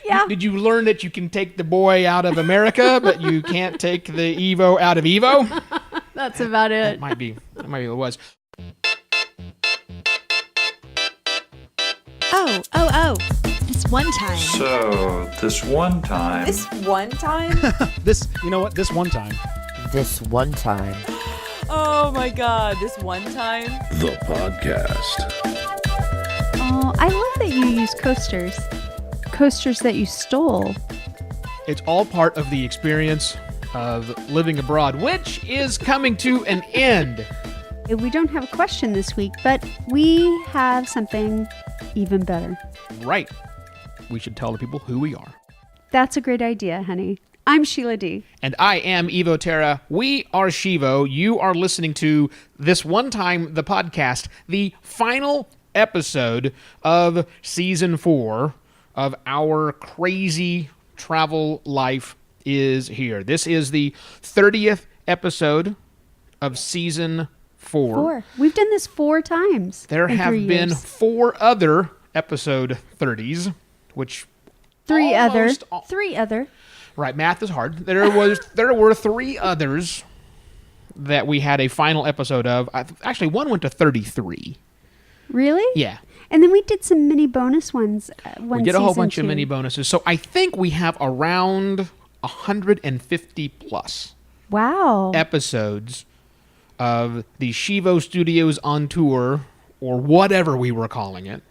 Yeah. Did you learn that you can take the boy out of America, but you can't take the Evo out of Evo? That's about it. That might be what it was. Oh. This one time. So, this one time. This one time? This one time. This one time. Oh my god, this one time? The podcast. Oh, I love that you use coasters. Coasters that you stole. It's all part of the experience of living abroad, which is coming to an end. We don't have a question this week, but we have something even better. Right. We should tell the people who we are. That's a great idea, honey. I'm Sheila D. And I am Evo Terra. We are Shivo. You are listening to This One Time, the podcast, the final episode of Season 4 of our crazy travel life is here. This is the 30th episode of Season 4. We've done this 4 times. There have been 4 other episode 30s, which... 3 other. Right, math is hard. There were 3 others that we had a final episode of. Actually, one went to 33. Really? Yeah. And then we did some mini bonus ones. We did a whole bunch of mini bonuses. So I think we have around 150 plus episodes of the Shivo Studios on Tour, or whatever we were calling it,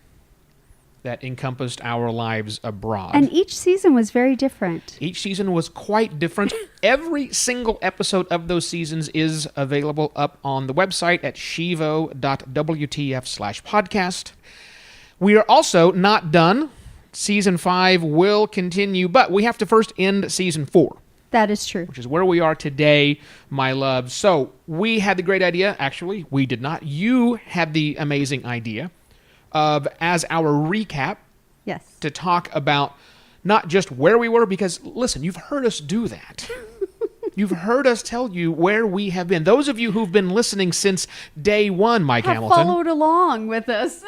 that encompassed our lives abroad. And each season was very different. Each season was quite different. Every single episode of those seasons is available up on the website at shivo.wtf/podcast. We are also not done. Season 5 will continue, but we have to first end Season 4. That is true. Which is where we are today, my love. So we had the great idea. Actually, we did not. You had the amazing idea of, as our recap, yes, to talk about not just where we were, because, listen, you've heard us do that. You've heard us tell you where we have been. Those of you who've been listening since day one, Mike Hamilton. Followed along with us.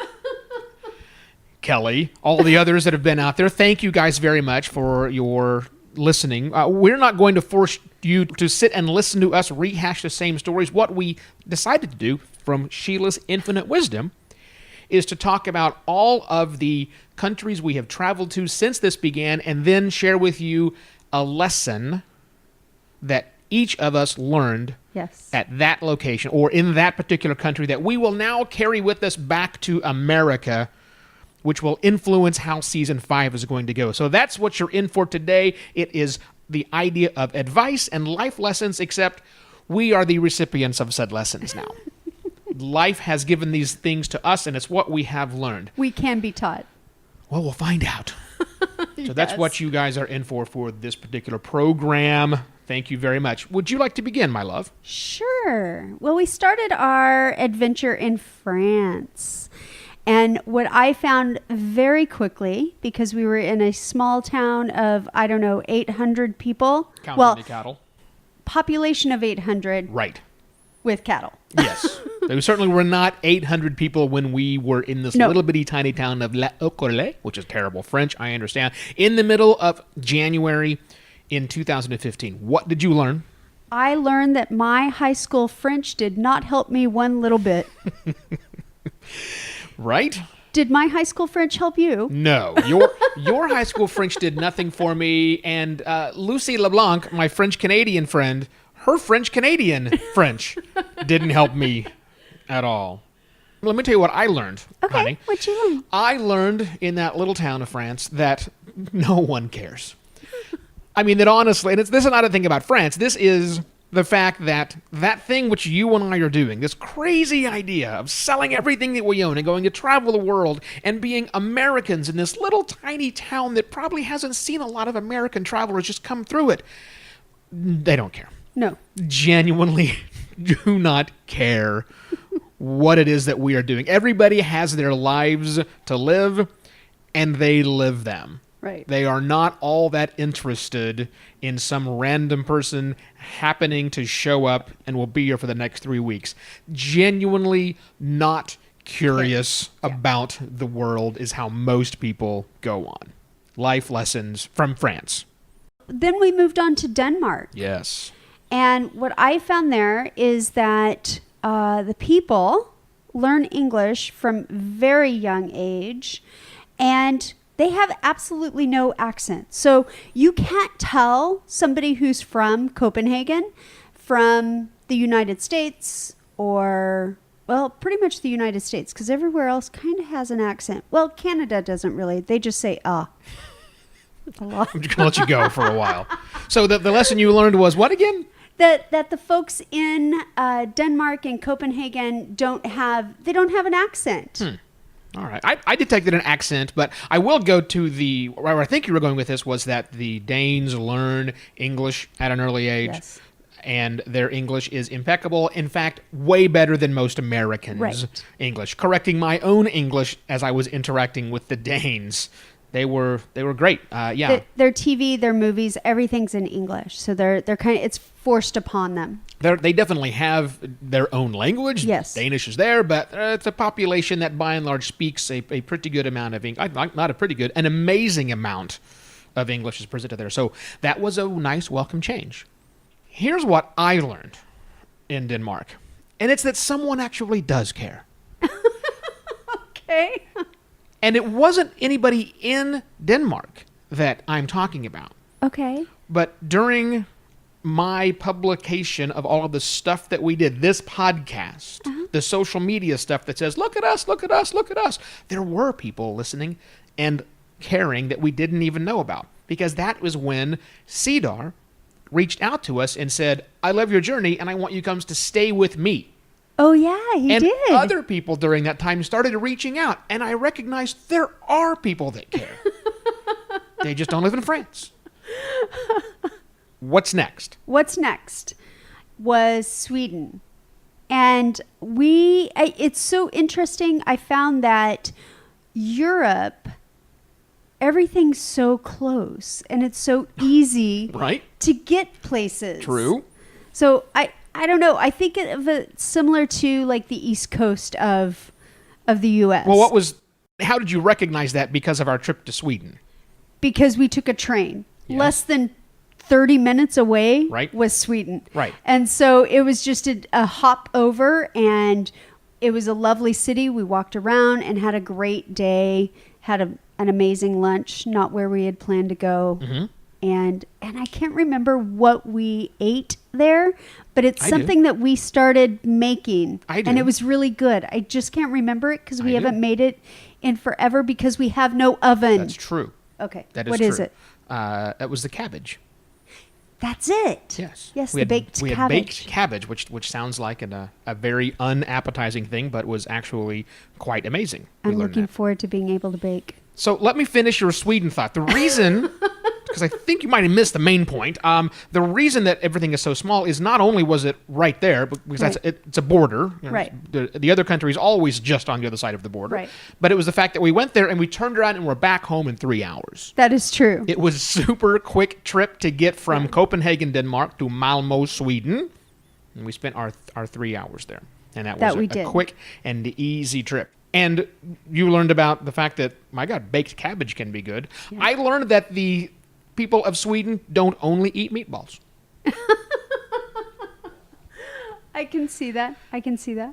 Kelly, all the others that have been out there, thank you guys very much for your listening. We're not going to force you to sit and listen to us rehash the same stories. What we decided to do, from Sheila's infinite wisdom, is to talk about all of the countries we have traveled to since this began, and then share with you a lesson that each of us learned at that location or in that particular country that we will now carry with us back to America, which will influence how Season 5 is going to go. So that's what you're in for today. It is the idea of advice and life lessons, except we are the recipients of said lessons now. Life has given these things to us, and it's what we have learned. We can be taught. Well, we'll find out. So that's what you guys are in for this particular program. Thank you very much. Would you like to begin, my love? Sure. Well, we started our adventure in France. And what I found very quickly, because we were in a small town of, 800 people. Counting the cattle. Population of 800. Right. With cattle. Yes. There certainly were not 800 people when we were in this little bitty tiny town of La Ocole, which is terrible French, I understand, in the middle of January in 2015. What did you learn? I learned that my high school French did not help me one little bit. Right? Did my high school French help you? No. Your high school French did nothing for me, and Lucy LeBlanc, my French-Canadian friend, her French-Canadian French didn't help me at all. Let me tell you what I learned, honey. What'd you learn? I learned in that little town of France that no one cares. I mean, that honestly, and this is not a thing about France, this is the fact that that thing which you and I are doing, this crazy idea of selling everything that we own and going to travel the world and being Americans in this little tiny town that probably hasn't seen a lot of American travelers just come through it, they don't care. No. Genuinely do not care what it is that we are doing. Everybody has their lives to live, and they live them. Right. They are not all that interested in some random person happening to show up and will be here for the next 3 weeks. Genuinely not curious about the world is how most people go on. life lessons from France. Then we moved on to Denmark. Yes. And what I found there is that the people learn English from very young age, and they have absolutely no accent. So you can't tell somebody who's from Copenhagen from the United States or, well, pretty much the United States, because everywhere else kind of has an accent. Well, Canada doesn't really. They just say, a lot. I'm just going to let you go for a while. So the lesson you learned was what again? That the folks in Denmark and Copenhagen don't have an accent. All right. I detected an accent, but I will go to where I think you were going with this was that the Danes learn English at an early age. Yes. And their English is impeccable. In fact, way better than most Americans' Right. English. Correcting my own English as I was interacting with the Danes. They were great. Yeah. Their TV, their movies, everything's in English. So they're kind of, it's forced upon them. They definitely have their own language. Yes. Danish is there, but it's a population that by and large speaks a pretty good amount of English. Not a pretty good, an amazing amount of English is presented there. So that was a nice welcome change. Here's what I learned in Denmark, and it's that someone actually does care. Okay. And it wasn't anybody in Denmark that I'm talking about. Okay. But during my publication of all of the stuff that we did, this podcast, the social media stuff that says, look at us, look at us, look at us, there were people listening and caring that we didn't even know about. Because that was when Cedar reached out to us and said, I love your journey and I want you guys to stay with me. Oh, yeah, he And did. other people during that time started reaching out, and I recognized there are people that care. They just don't live in France. What's next? What's next was Sweden. And it's so interesting. I found that Europe, everything's so close and it's so easy Right? to get places. True. So I don't know. I think of it similar to like the East Coast of the U.S. Well, how did you recognize that because of our trip to Sweden? Because we took a train. Yeah. Less than 30 minutes away Right. was Sweden. Right. And so it was just a hop over, and it was a lovely city. We walked around and had a great day, had an amazing lunch, not where we had planned to go. Mm-hmm. And I can't remember what we ate there, but it's I something that we started making. I do. And it was really good. I just can't remember it because we I do. haven't made it in forever because we have no oven. That's true. Okay. That is What true. is it? That was the cabbage. That's it. Yes. Yes, we the baked we had cabbage. baked cabbage, which sounds like a very unappetizing thing, but was actually quite amazing. We I'm learned looking that. forward to being able to bake. So let me finish your Sweden thought. The reason, because I think you might have missed the main point, the reason that everything is so small is not only was it right there, but because Right. it's a border. You know, Right. The other country is always just on the other side of the border. Right. But it was the fact that we went there and we turned around and we're back home in 3 hours. That is true. It was a super quick trip to get from Copenhagen, Denmark to Malmö, Sweden. And we spent our 3 hours there. And that was we a did. quick and easy trip. And you learned about the fact that, my God, baked cabbage can be good. Yeah. I learned that the people of Sweden don't only eat meatballs. I can see that.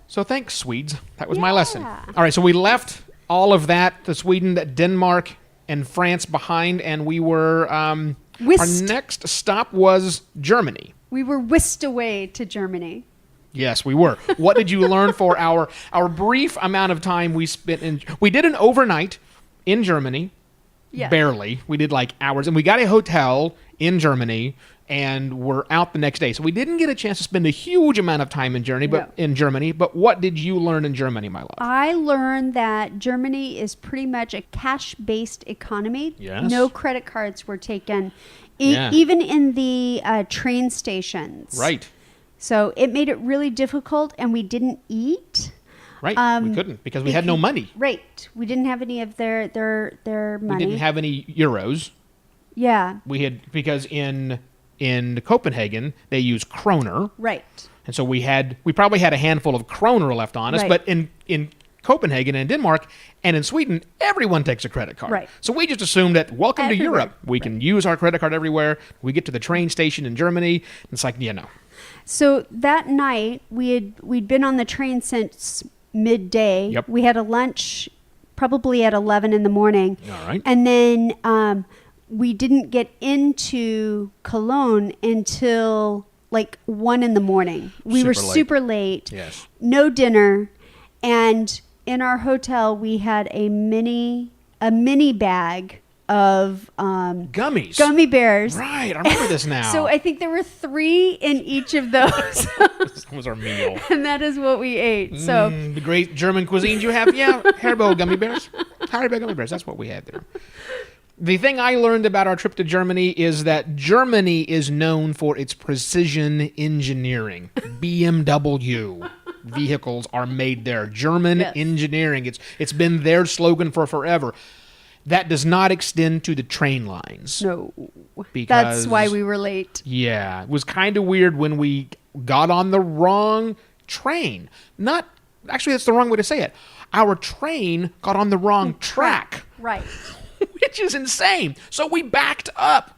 So thanks, Swedes. That was my lesson. Yeah. All right, so we left all of that, the Sweden, Denmark, and France behind, and we were... our Whisked. next stop was Germany. We were whisked away to Germany. Yes, we were. What did you learn for our brief amount of time we spent in... We did an overnight in Germany. Yeah. Barely. We did like hours. And we got a hotel in Germany and we're out the next day. So we didn't get a chance to spend a huge amount of time in Germany. But what did you learn in Germany, my love? I learned that Germany is pretty much a cash-based economy. Yes. No credit cards were taken, Yeah. even in the train stations. Right. So it made it really difficult, and we didn't eat. Right. We couldn't because we had no money. Right. We didn't have any of their money. We didn't have any euros. Yeah. We had... Because in Copenhagen, they use kroner. Right. And so we probably had a handful of kroner left on us, Right. but in Copenhagen and Denmark, and in Sweden, everyone takes a credit card. Right. So we just assumed that welcome Everywhere. to Europe. We can use our credit card everywhere. We get to the train station in Germany. And it's like, yeah, no. So that night we'd been on the train since midday. Yep. We had a lunch probably at 11 in the morning. All right. And then we didn't get into Cologne until like 1 in the morning. We were Super late. super late. Yes. No dinner. And in our hotel, we had a mini bag of Gummies. gummy bears. Right. I remember this now. So I think there were 3 in each of those. That was our meal. And that is what we ate. So The great German cuisines you have? Yeah, Haribo gummy bears. Haribo gummy bears. That's what we had there. The thing I learned about our trip to Germany is that Germany is known for its precision engineering. BMW vehicles are made there. German Yes. engineering. It's been their slogan for forever. That does not extend to the train lines. no, Because that's why we were late. Yeah, it was kind of weird when we got on the wrong train. Not actually, that's the wrong way to say it. Our train got on the wrong track, Right. which is insane. So we backed up.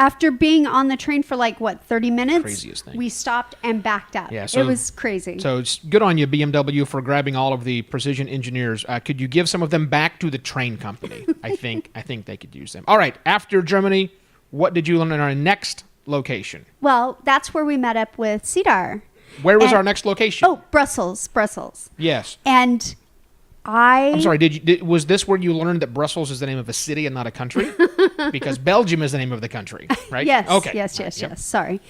After being on the train for like, 30 minutes? Craziest thing. We stopped and backed up. Yeah, so- it was crazy. So it's good on you, BMW, for grabbing all of the precision engineers. Could you give some of them back to the train company? I think they could use them. All right, after Germany, what did you learn in our next location? Well, that's where we met up with Cedar. Where was And- our next location? Oh, Brussels. Yes. And I'm sorry, was this where you learned that Brussels is the name of a city and not a country? Because Belgium is the name of the country, right? Yes, Okay. yes. All right, yep. Sorry.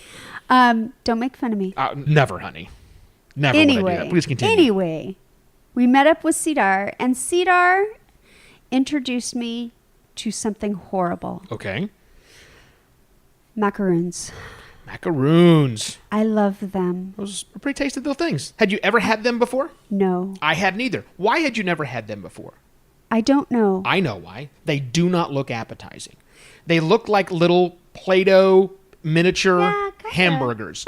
Don't make fun of me. Never, honey. Never would I do that. Please continue. Anyway, we met up with Cedar, and Cedar introduced me to something horrible. Okay. Macaroons. Macaroons. I love them. Those are pretty tasty little things. Had you ever had them before? No, I had neither. Why had you never had them before? I don't know. I know why. They do not look appetizing. They look like little Play-Doh miniature Yeah, kinda. hamburgers.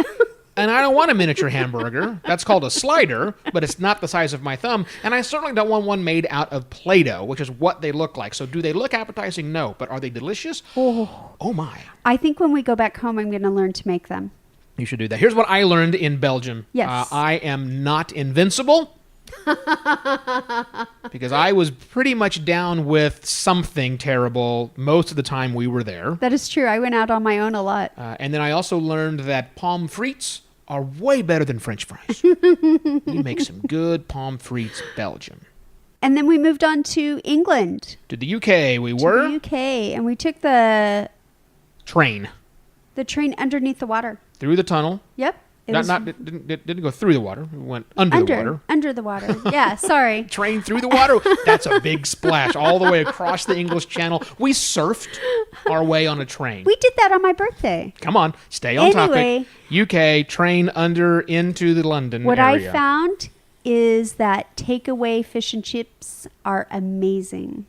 And I don't want a miniature hamburger. That's called a slider, but it's not the size of my thumb. And I certainly don't want one made out of Play-Doh, which is what they look like. So do they look appetizing? No. But are they delicious? Oh my. I think when we go back home, I'm going to learn to make them. You should do that. Here's what I learned in Belgium. Yes. I am not invincible. Because I was pretty much down with something terrible most of the time we were there. That is true. I went out on my own a lot. And then I also learned that pommes frites are way better than French fries. You make some good pommes frites, Belgium. And then we moved on to England, To the UK, we were. to the UK, and we took the Train. train underneath the water. Through the tunnel. Yep. It was It didn't go through the water. It went under the water. Under the water. Yeah, sorry. Train through the water. That's a big splash all the way across the English Channel. We surfed our way on a train. We did that on my birthday. Come on, stay on Anyway. topic. UK, train under into the London What area. I found is that takeaway fish and chips are amazing.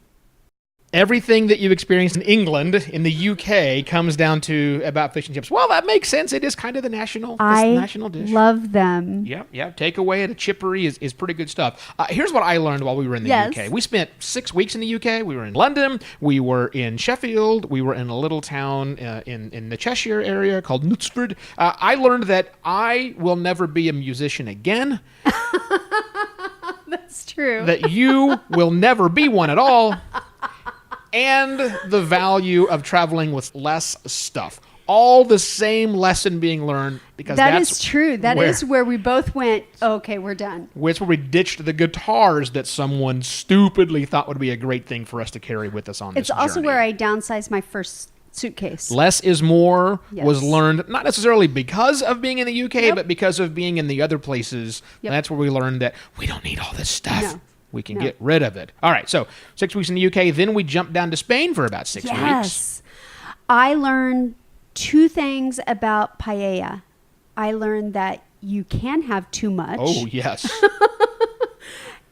Everything that you've experienced in England, in the UK, comes down to about fish and chips. Well, that makes sense. It is kind of the national dish. Love them. Yeah. Takeaway at a chippery is pretty good stuff. Here's what I learned while we were in the Yes. UK. We spent 6 weeks in the UK. We were in London. We were in Sheffield. We were in a little town in the Cheshire area called Knutsford. I learned that I will never be a musician again. That's true. That you will never be one at all. And the value of traveling with less stuff. All the same lesson being learned because That that's is true. That is where we both went, okay, we're done. It's where we ditched the guitars that someone stupidly thought would be a great thing for us to carry with us on this It's also journey. where I downsized my first suitcase. Less is more was Yes. learned, not necessarily because of being in the UK, Yep. but because of being in the other places. Yep. That's where we learned that we don't need all this stuff. No. We can No. get rid of it. All right, so 6 weeks in the UK, then we jumped down to Spain for about 6 weeks. Yes. I learned 2 things about paella. I learned that you can have too much. Oh, yes.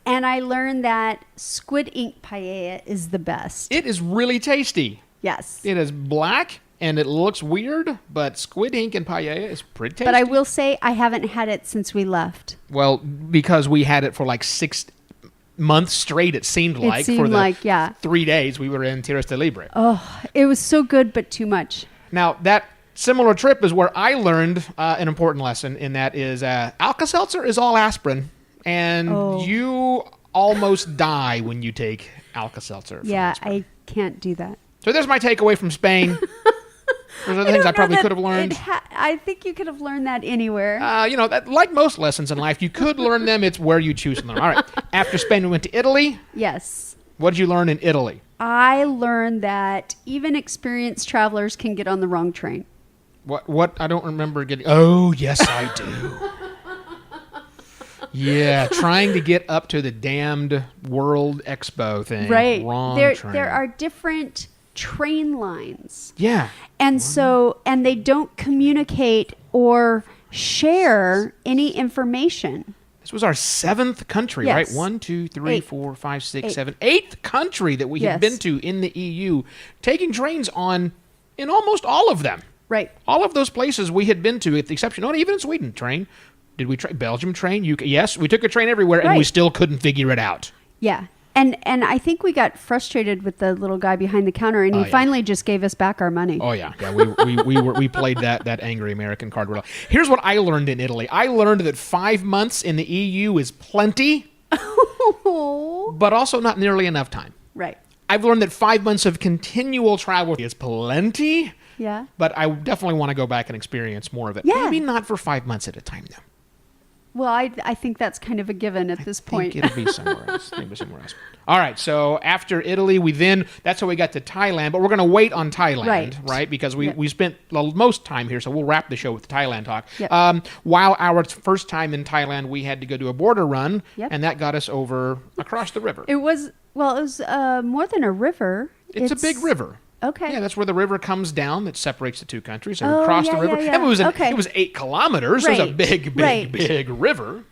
And I learned that squid ink paella is the best. It is really tasty. Yes. It is black and it looks weird, but squid ink and paella is pretty tasty. But I will say I haven't had it since we left. Well, because we had it for like 6 months straight, it seemed like. seemed for the like, yeah. 3 days we were in Tierras del Libre. Oh, it was so good, but too much. Now, that similar trip is where I learned an important lesson, and that is Alka-Seltzer is all aspirin, and you almost die when you take Alka-Seltzer. Yeah, I can't do that. So there's my takeaway from Spain. There's other things I probably could have learned. I think you could have learned that anywhere. Like most lessons in life, you could learn them. It's where you choose to learn. All right. After Spain, we went to Italy. Yes. What did you learn in Italy? I learned that even experienced travelers can get on the wrong train. What? I don't remember getting... Oh, yes, I do. Yeah, trying to get up to the damned World Expo thing. Right. Wrong train. There are different train lines. Yeah. And and they don't communicate or share any information. This was our 7th country, Yes. right? 1, 2, 3, Eight. 4, 5, 6, Eight. 7, 8th country that we have Yes. been to in the EU, taking trains in almost all of them. Right. All of those places we had been to, with the exception, even in Sweden, train. Did we try Belgium train? UK? Yes, we took a train everywhere, and we Right. still couldn't figure it out. Yeah. And I think we got frustrated with the little guy behind the counter, and he yeah. finally just gave us back our money. Oh yeah. We played that angry American card. Here's what I learned in Italy. I learned that 5 months in the EU is plenty, but also not nearly enough time. Right. I've learned that 5 months of continual travel is plenty. Yeah. But I definitely want to go back and experience more of it. Yeah. Maybe not for 5 months at a time, though. Well, I think that's kind of a given at this point. I think it'll be somewhere else. All right, so after Italy, that's how we got to Thailand, but we're going to wait on Thailand, right? Because we spent the most time here, so we'll wrap the show with the Thailand talk. Yep. While our first time in Thailand, we had to go do a border run, Yep. and that got us across the river. It was more than a river. It's a big river. Okay. Yeah, that's where the river comes down that separates the two countries. And we Oh, crossed yeah, the river. yeah, yeah. And it was 8 kilometers. It was a Right. big river.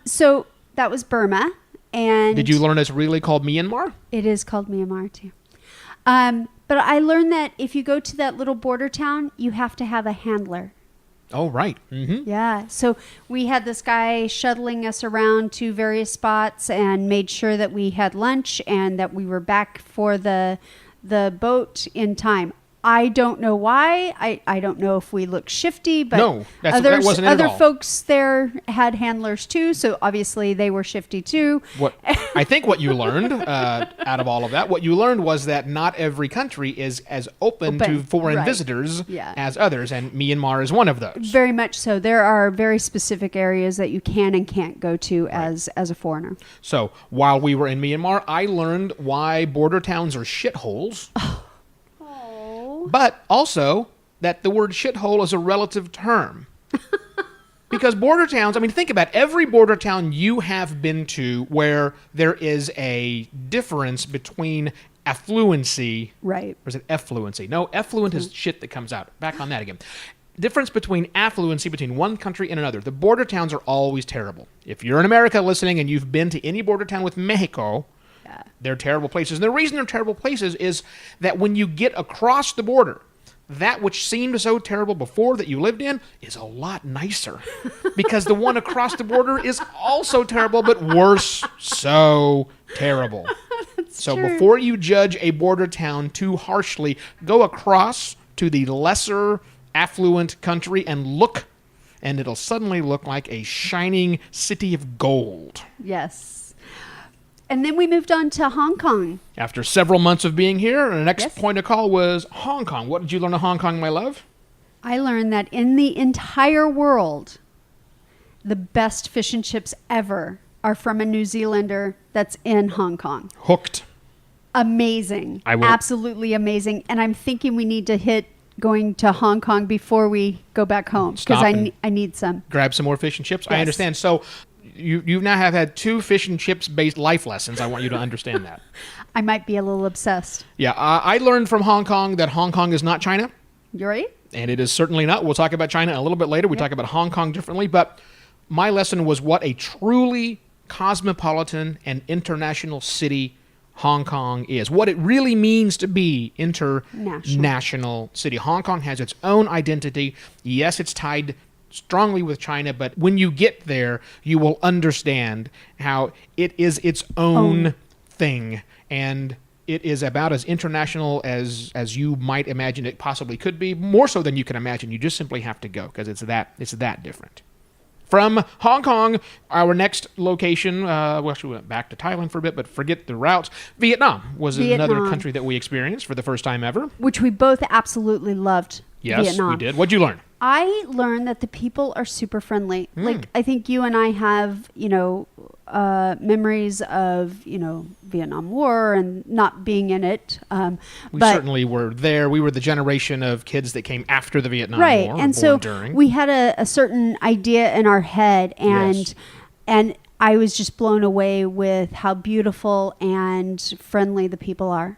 So that was Burma, and Did you learn it's really called Myanmar? it is called Myanmar too. But I learned that if you go to that little border town, you have to have a handler. Oh, right. Mm-hmm. Yeah. So we had this guy shuttling us around to various spots and made sure that we had lunch and that we were back for the boat in time. I don't know why. I don't know if we look shifty, but No, that wasn't it at other all. folks there had handlers too, so obviously they were shifty too. I think what you learned out of all of that, what you learned was that not every country is as open to foreign right. visitors Yeah. as others, and Myanmar is one of those. Very much so. There are very specific areas that you can and can't go to as a foreigner. So while we were in Myanmar, I learned why border towns are shitholes. But also that the word shithole is a relative term. Because border towns, think about it, every border town you have been to where there is a difference between affluency. Right. Or is it effluency? No, effluent is shit that comes out. Back on that again. Difference between affluency between one country and another. The border towns are always terrible. If you're in America listening and you've been to any border town with Mexico, they're terrible places. And the reason they're terrible places is that when you get across the border, that which seemed so terrible before that you lived in is a lot nicer. Because the one across the border is also terrible, but worse. So terrible. So true. before you judge a border town too harshly, go across to the lesser affluent country and look, and it'll suddenly look like a shining city of gold. Yes. And then we moved on to Hong Kong. After several months of being here, the next Yes. point of call was Hong Kong. What did you learn of Hong Kong, my love? I learned that in the entire world, the best fish and chips ever are from a New Zealander that's in Hong Kong. Hooked. Amazing. I will- Absolutely amazing. And I'm thinking we need to hit going to Hong Kong before we go back home because Stop and- I need some. Grab some more fish and chips. I Yes. understand. So you now have had 2 fish and chips based life lessons. I want you to understand that. I might be a little obsessed. Yeah, I learned from Hong Kong that Hong Kong is not China, You right? and it is certainly not. We'll talk about China a little bit later. We talk about Hong Kong differently, but my lesson was what a truly cosmopolitan and international city Hong Kong is. What it really means to be international city. Hong Kong has its own identity. Yes, it's tied strongly with China, but when you get there, you will understand how it is its own thing, and it is about as international as you might imagine it possibly could be, more so than you can imagine. You just simply have to go because it's that different. From Hong Kong, our next location, we actually went back to Thailand for a bit, but forget the routes. Vietnam was another country that we experienced for the first time ever. Which we both absolutely loved. Yes, Vietnam. we did. What'd you learn? I learned that the people are super friendly. Like, I think you and I have, memories of, Vietnam War and not being in it. We certainly were there. We were the generation of kids that came after the Vietnam War. Right. And so we had a certain idea in our head, and I was just blown away with how beautiful and friendly the people are.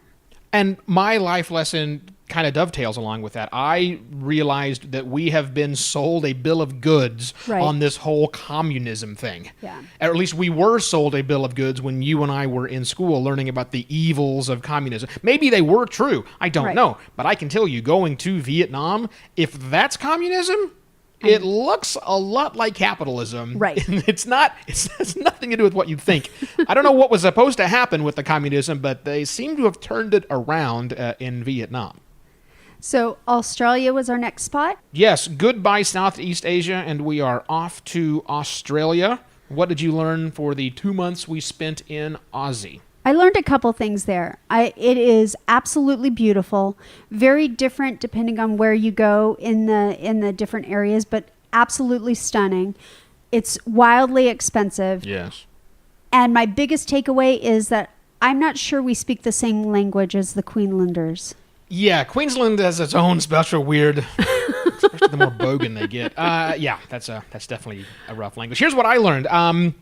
And my life lesson kind of dovetails along with that. I realized that we have been sold a bill of goods on this whole communism thing. Yeah. Or at least we were sold a bill of goods when you and I were in school learning about the evils of communism. Maybe they were true. I don't know. But I can tell you, going to Vietnam, if that's communism, it looks a lot like capitalism. Right. It has nothing to do with what you think. I don't know what was supposed to happen with the communism, but they seem to have turned it around in Vietnam. So Australia was our next spot? Yes, goodbye Southeast Asia, and we are off to Australia. What did you learn for the 2 months we spent in Aussie? I learned a couple things there. It is absolutely beautiful, very different depending on where you go in the different areas, but absolutely stunning. It's wildly expensive. Yes. And my biggest takeaway is that I'm not sure we speak the same language as the Queenslanders. Yeah, Queensland has its own special weird, especially the more bogan they get. Yeah, that's definitely a rough language. Here's what I learned.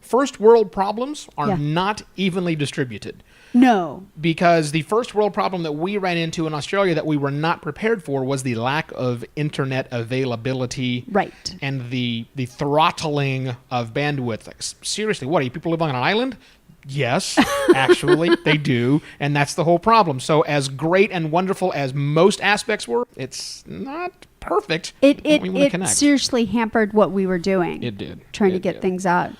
First world problems are not evenly distributed. No. Because the first world problem that we ran into in Australia that we were not prepared for was the lack of internet availability. Right. And the throttling of bandwidth. Like, seriously, what, do you people live on an island? Yes, actually, they do, and that's the whole problem. So as great and wonderful as most aspects were, it's not perfect. It seriously hampered what we were doing. It did. Trying to get things out.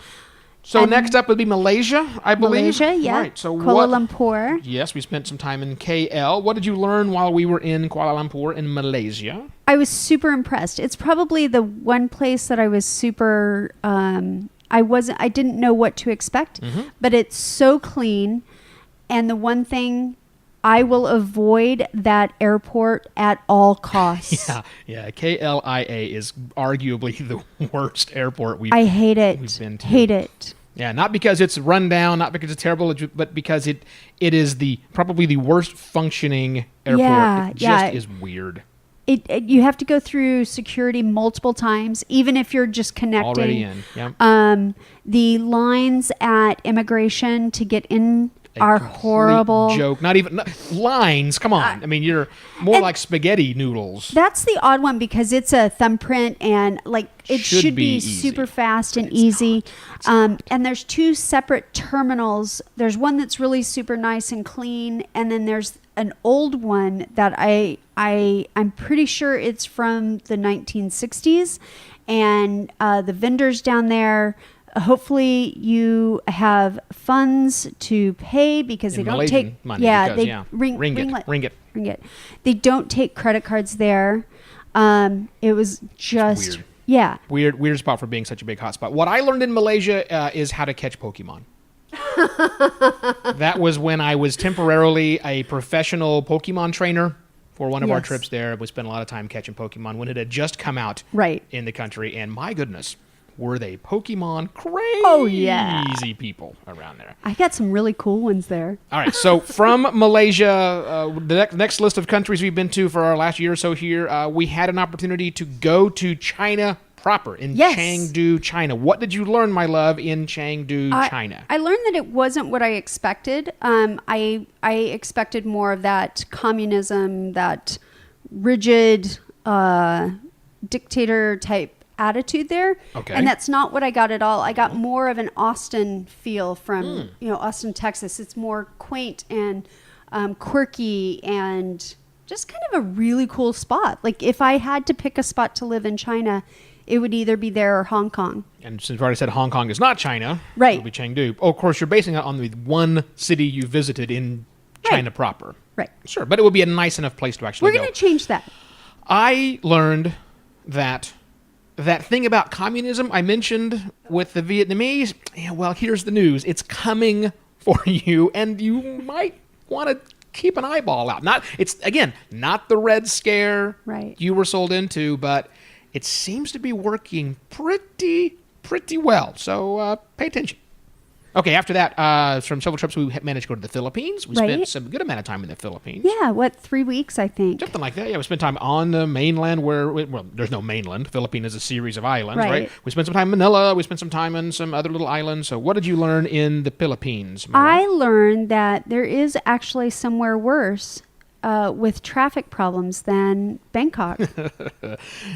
So next up would be Malaysia, I believe. Malaysia, yeah. Right, so Kuala Lumpur. Yes, we spent some time in KL. What did you learn while we were in Kuala Lumpur in Malaysia? I was super impressed. It's probably the one place that I was super... I didn't know what to expect, but it's so clean. And the one thing, I will avoid that airport at all costs. Yeah. KLIA is arguably the worst airport I hate it. we've been to. Hate it. Yeah, not because it's run down, not because it's terrible, but because it is probably the worst functioning airport. Yeah, it just is weird. You have to go through security multiple times, even if you're just connecting. Already in, yep. The lines at immigration to get in are horrible. Joke. Not even lines. Come on. I mean, you're more like spaghetti noodles. That's the odd one because it's a thumbprint and it should be super fast and easy. And there's two separate terminals. There's one that's really super nice and clean, and then there's an old one that I'm pretty sure it's from the 1960s, and the vendors down there. Hopefully you have funds to pay because they don't Malaysian take money. Ringgit. They don't take credit cards there. It was just weird. Weird spot for being such a big hotspot. What I learned in Malaysia is how to catch Pokemon. That was when I was temporarily a professional Pokemon trainer for one of our trips there. We spent a lot of time catching Pokemon when it had just come out in the country, and my goodness, were they Pokemon crazy people around there. I got some really cool ones there. All right, so from Malaysia, the next list of countries we've been to for our last year or so here, we had an opportunity to go to China proper, in Chengdu, China. What did you learn, my love, in Chengdu, China? I learned that it wasn't what I expected. I expected more of that communism, that rigid dictator type attitude there. Okay. And that's not what I got at all. I got more of an Austin feel from, Austin, Texas. It's more quaint and quirky and just kind of a really cool spot. Like if I had to pick a spot to live in China, It would either be there or Hong Kong. And since we already said Hong Kong is not China, Right. it'll be Chengdu. Oh, of course, you're basing it on the one city you visited in China proper. Right. Sure, but it would be a nice enough place to actually We're go. going to change that. I learned that thing about communism I mentioned with the Vietnamese, yeah, well, here's the news. It's coming for you, and you might want to keep an eyeball out. It's not the Red Scare Right. you were sold into, but it seems to be working pretty well. So pay attention. Okay, after that, from several trips, we managed to go to the Philippines. We spent Right. some good amount of time in the Philippines. Yeah, 3 weeks, I think. Something like that. Yeah, we spent time on the mainland well, there's no mainland. Philippines is a series of islands, right? We spent some time in Manila. We spent some time in some other little islands. So what did you learn in the Philippines, Mara? I learned that there is actually somewhere worse with traffic problems than Bangkok,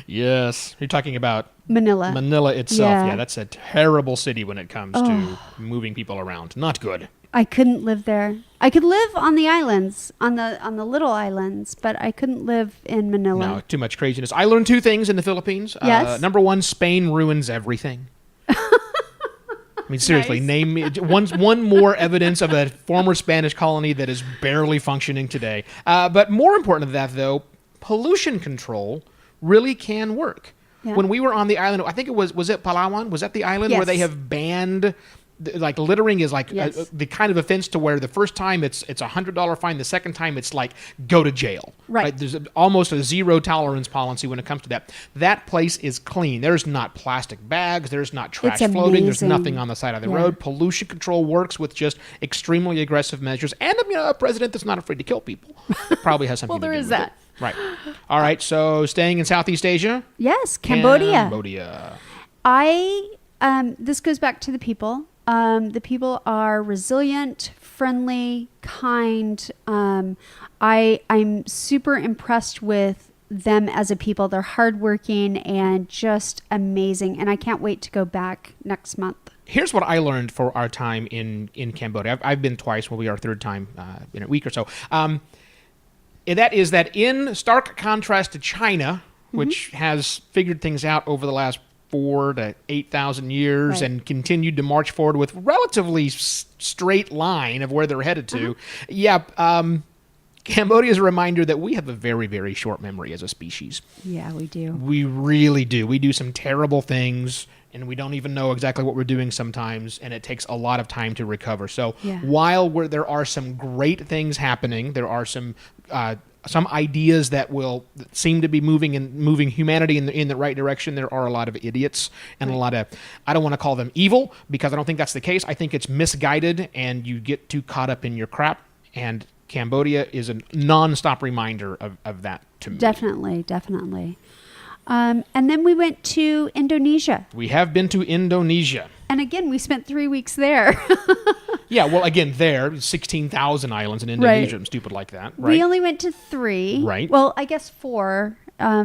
Yes. You're talking about Manila. Manila itself. Yeah. Yeah, that's a terrible city when it comes to moving people around. Not good. I couldn't live there. I could live on the islands, on the little islands, but I couldn't live in Manila. No, too much craziness. I learned two things in the Philippines. Yes. Number one, Spain ruins everything. I mean, seriously, Nice. name me one more evidence of a former Spanish colony that is barely functioning today. But more important than that, though, pollution control really can work. Yeah. When we were on the island, I think it was it Palawan? Was that the island where they Yes. have banned? Like littering is like Yes. the kind of offense to where the first time it's $100 fine, the second time it's like go to jail. Right. There's almost a zero tolerance policy when it comes to that. That place is clean. There's not plastic bags. There's not trash It's floating. There's amazing. nothing on the side of the Yeah. road. Pollution control works with just extremely aggressive measures, and a president that's not afraid to kill people. It probably has something Well, to there do is with that. it. Right. All right. So staying in Southeast Asia. Yes, Cambodia. This goes back to the people. The people are resilient, friendly, kind. I'm super impressed with them as a people. They're hardworking and just amazing. And I can't wait to go back next month. Here's what I learned for our time in Cambodia. I've been twice. Will be our third time in a week or so. And that is that in stark contrast to China, which has figured things out over the last 4,000 to 8,000 years Right. and continued to march forward with relatively straight line of where they're headed to. Cambodia is a reminder that we have a very, very short memory as a species. Yeah, we do. We really do. We do some terrible things, and we don't even know exactly what we're doing sometimes, and it takes a lot of time to recover. So Yeah. while there are some great things happening, there are some ideas that will seem to be moving humanity in the right direction. There are a lot of idiots and a lot of, I don't want to call them evil, because I don't think that's the case. I think it's misguided, and you get too caught up in your crap, and Cambodia is a non-stop reminder of that to me. Definitely. And then we went to Indonesia. We have been to Indonesia. And again, we spent 3 weeks there. Yeah, well, again, there, 16,000 islands in Indonesia, Right. and stupid like that, right? We only went to 3. Right. Well, I guess 4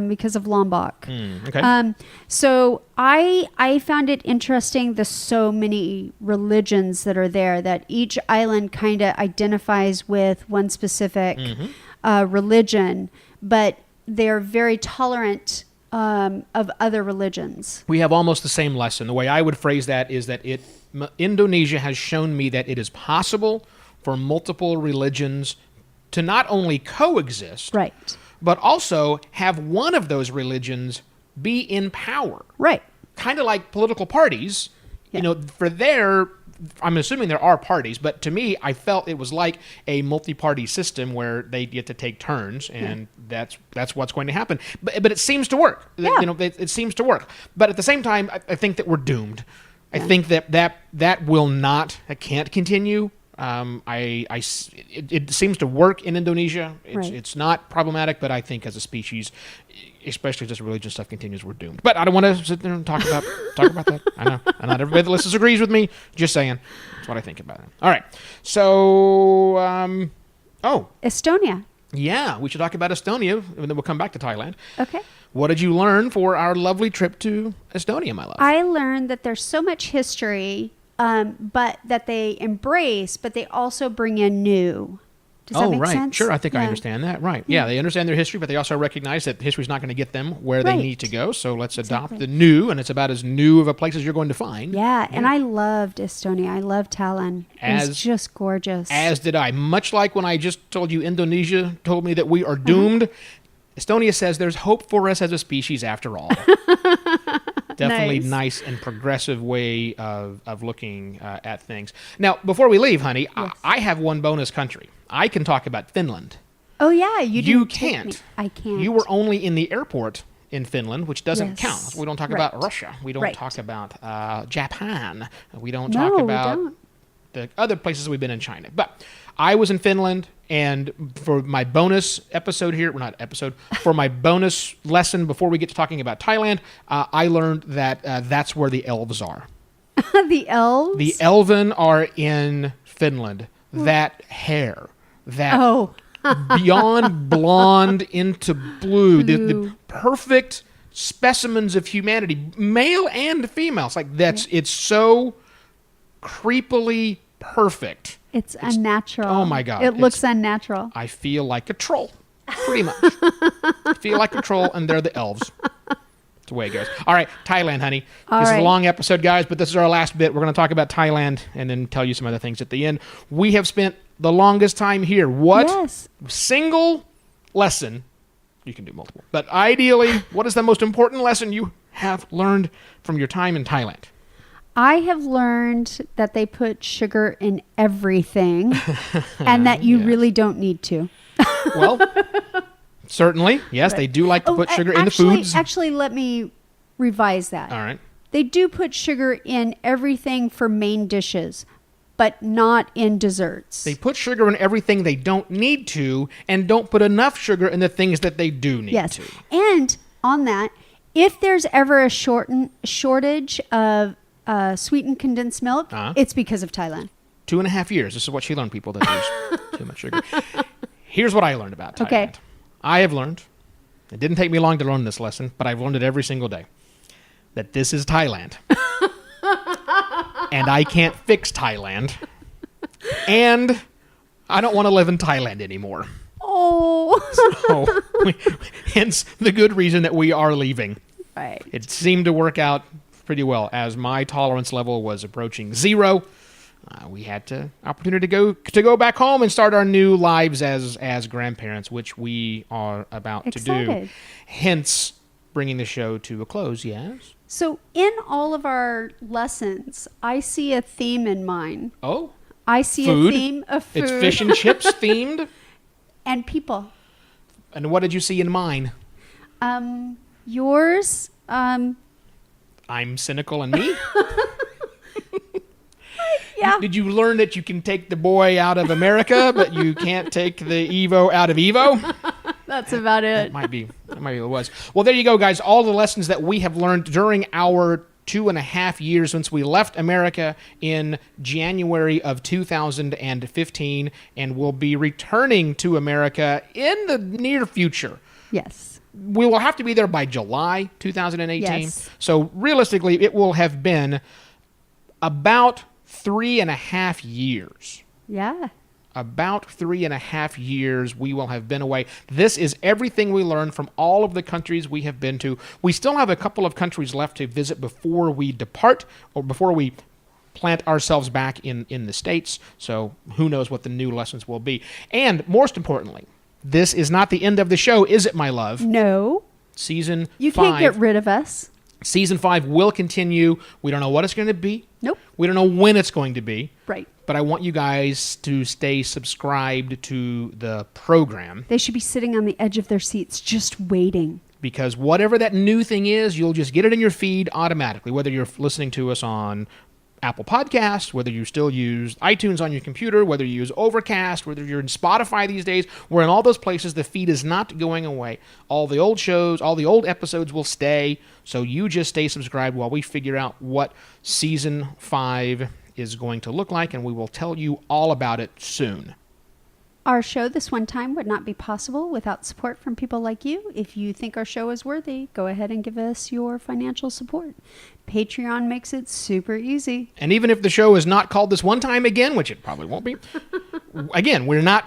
because of Lombok. Okay. So I found it interesting, the so many religions that are there, that each island kind of identifies with one specific religion, but they're very tolerant of other religions. We have almost the same lesson. The way I would phrase that is that Indonesia has shown me that it is possible for multiple religions to not only coexist, Right. but also have one of those religions be in power. Right. Kind of like political parties. Yeah. I'm assuming there are parties, but to me, I felt it was like a multi-party system where they get to take turns, and that's what's going to happen. But it seems to work. Yeah. It seems to work. But at the same time, I think that we're doomed. I think that will not, that can't continue. It seems to work in Indonesia. It's not problematic, but I think as a species, especially as this religion stuff continues, we're doomed. But I don't want to sit there and talk about that. I know. And not everybody that listens agrees with me. Just saying. That's what I think about it. All right. So, Estonia. yeah, we should talk about Estonia, and then we'll come back to Thailand. Okay. What did you learn for our lovely trip to Estonia, my love? I learned that there's so much history, but that they embrace, but they also bring in new. Does that make right. sense? Sure, I think I Yeah. understand that. Right. Yeah, they understand their history, but they also recognize that history's not going to get them where they Right. need to go. So let's adopt the new, and it's about as new of a place as you're going to find. Yeah, and I loved Estonia. I loved Tallinn. It was As- just gorgeous. As did I. Much like when I just told you Indonesia told me that we are doomed, Estonia says there's hope for us as a species after all. Definitely nice and progressive way of looking at things. Now, before we leave, honey, I have one bonus country. I can talk about Finland. Oh yeah, you didn't take can't. me. I can't. You were only in the airport in Finland, which doesn't Yes. count. We don't talk Right. about Russia. We don't Right. talk about Japan. We don't No, talk we about don't. the other places we've been in China. But I was in Finland, and for my bonus episode here, well, not episode, for my bonus lesson before we get to talking about Thailand, I learned that that's where the elves are. The elves. The elven are in Finland. That hair, that Oh, beyond blonde into blue, the Blue. perfect specimens of humanity, male and female. It's like it's so creepily perfect. it's unnatural. oh my God, It looks unnatural. I feel like a troll, pretty much. I feel like a troll, and they're the elves. That's the way it goes. All right, Thailand, honey. All This is right. a long episode, guys, but this is our last bit. We're going to talk about Thailand and then tell you some other things at the end. We have spent the longest time here. What Yes. single lesson, you can do multiple, but ideally, what is the most important lesson you have learned from your time in Thailand? I have learned that they put sugar in everything and that you Yes. really don't need to. Well, certainly, yes, they do like to put sugar in the foods. Actually, let me revise that. All right. They do put sugar in everything for main dishes, but not in desserts. They put sugar in everything they don't need to, and don't put enough sugar in the things that they do need Yes. to. And on that, if there's ever a shortage of sweetened condensed milk, it's because of Thailand. 2.5 years. This is what she learned, people, that there's too much sugar. Here's what I learned about Thailand. Okay. I have learned, it didn't take me long to learn this lesson, but I've learned it every single day, that this is Thailand. And I can't fix Thailand. And I don't want to live in Thailand anymore. Oh. So, hence the good reason that we are leaving. Right. It seemed to work out pretty well. As my tolerance level was approaching 0, we had to opportunity to go back home and start our new lives as grandparents, which we are about to do. Excited. Hence, bringing the show to a close. Yes. So in all of our lessons, I see a theme in mine. Oh, I see food. a theme of food It's fish and chips themed. and people. And what did you see in mine? Yours, I'm cynical and me. yeah. Did you learn that you can take the boy out of America, but you can't take the Evo out of Evo? That's about That it. might be what it was. Well, there you go, guys. All the lessons that we have learned during our 2.5 years since we left America in January of 2015, and we'll be returning to America in the near future. Yes. We will have to be there by July 2018. Yes. So realistically, it will have been about 3.5 years. Yeah. About 3.5 years we will have been away. This is everything we learned from all of the countries we have been to. We still have a couple of countries left to visit before we depart, or before we plant ourselves back in the States. So who knows what the new lessons will be. And most importantly, this is not the end of the show, is it, my love? No. Season You 5. can't get rid of us. Season 5 will continue. We don't know what it's going to be. Nope. We don't know when it's going to be. Right. But I want you guys to stay subscribed to the program, They should be sitting on the edge of their seats just waiting. because whatever that new thing is, you'll just get it in your feed automatically, whether you're listening to us on Apple Podcasts, whether you still use iTunes on your computer, whether you use Overcast, whether you're in Spotify these days. We're in all those places. The feed is not going away. All the old shows, all the old episodes will stay, so you just stay subscribed while we figure out what Season 5 is going to look like, and we will tell you all about it soon. Our show this one time would not be possible without support from people like you. If you think our show is worthy, go ahead and give us your financial support. Patreon makes it super easy. And even if the show is not called This One Time again, which it probably won't be, again, we're not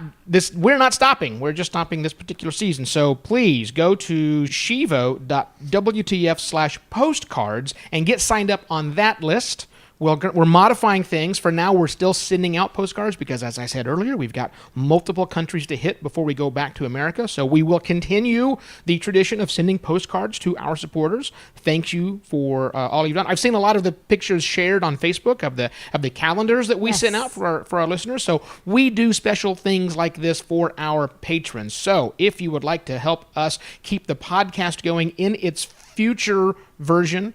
stopping. We're just stopping this particular season. So please go to shivo.wtf/postcards and get signed up on that list. We're modifying things. For now, we're still sending out postcards because, as I said earlier, we've got multiple countries to hit before we go back to America. So we will continue the tradition of sending postcards to our supporters. Thank you for all you've done. I've seen a lot of the pictures shared on Facebook of the calendars that we sent out for our listeners. So we do special things like this for our patrons. So if you would like to help us keep the podcast going in its future version,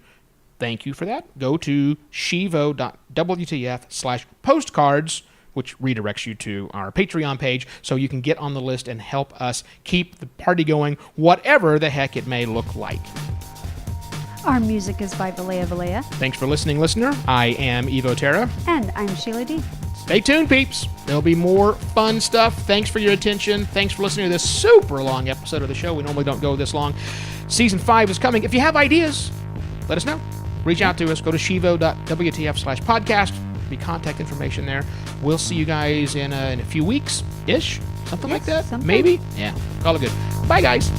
thank you for that. Go to shivo.wtf/postcards, which redirects you to our Patreon page, so you can get on the list and help us keep the party going, whatever the heck it may look like. Our music is by Valea Valea. Thanks for listening, listener. I am Evo Terra. And I'm Sheila D. Stay tuned, peeps. There'll be more fun stuff. Thanks for your attention. Thanks for listening to this super long episode of the show. We normally don't go this long. Season 5 is coming. If you have ideas, let us know. Reach out to us. Go to shivo.wtf/podcast. Be contact information there. We'll see you guys in a few weeks-ish. Something like that. Something. Maybe. Yeah. Call it good. Bye, guys.